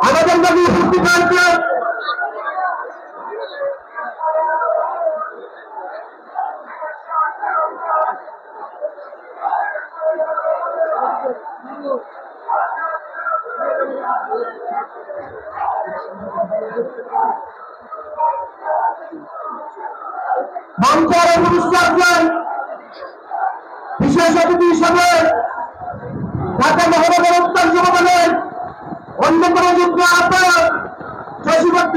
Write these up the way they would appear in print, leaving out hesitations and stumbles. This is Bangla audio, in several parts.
আমাদের নবী উপস্থিত হয়েছে। মঞ্চের অনুষ্ঠান বিশেষ অতিথি হিসাবে ঢাকা মহানগর উত্তর যুবদলের অন্যতম যুগ্ম আহ্বায়ক শশীভট্ট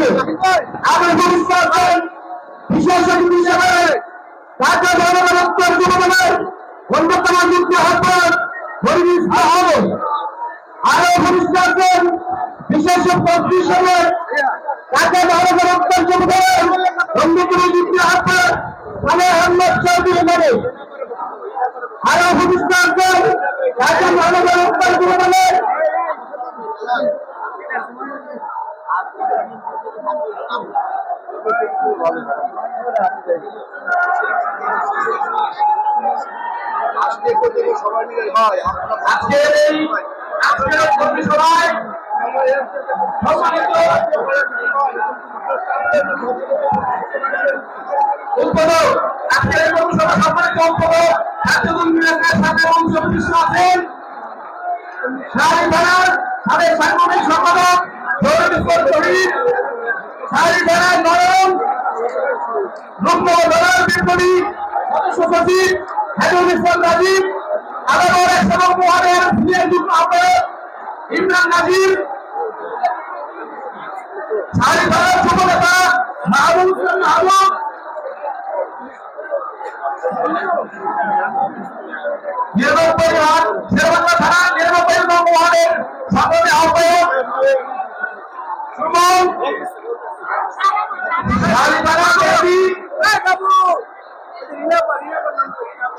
আমার অনুষ্ঠান বিশেষ অতিথি হিসাবে ঢাকা মহানগর উত্তর যুবদলের অন্যতম যুগ্ম আহ্বায়ক হরিশ আহমেদ আরো অনুষ্ঠান বিশেষ অতিথি হিসাবে ঢাকা মহানগর উত্তর যুবদলের অন্যতম যুগ্ম আহ্বায়ক আহমদ চৌধুরী মানে আরো অনুষ্ঠান ঢাকা মহানগর উত্তর যুবদলের সাবেক সাংগঠনিক সম্পাদক সদস্য সচিব হেদুল ইসলাম রাজীব আদালত একশো ওয়ার্ডের সিনিয়র যুগ্ম আহ্বায়ক ইমরান নাজির শাড়ি ধরার যুবনেতা মাহবুব হোসেন মাহবুব নিরানব্বই ওয়ার্ড শেরবাংলা থানা 99 নং ওয়ার্ডের সংগ্রামী আহ্বায়ক সুমন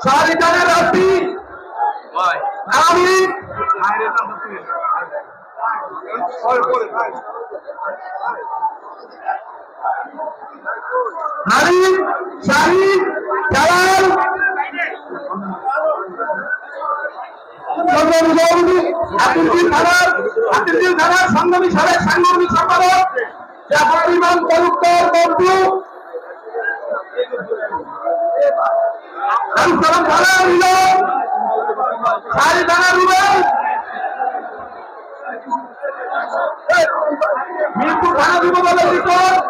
শাহরিদানের রাব্বি আমিন হারিম শাহিদ জালাল আতিউদ্দিন থানার সংগ্রামী সাবেক সাংগঠনিক সম্পাদক জাফর ইমাম তালুকদার বন্ধু সালাম থানা মিলন শাহিদ থানা রুবেল মিরপুর থানা যুবদলের রিপোর্ট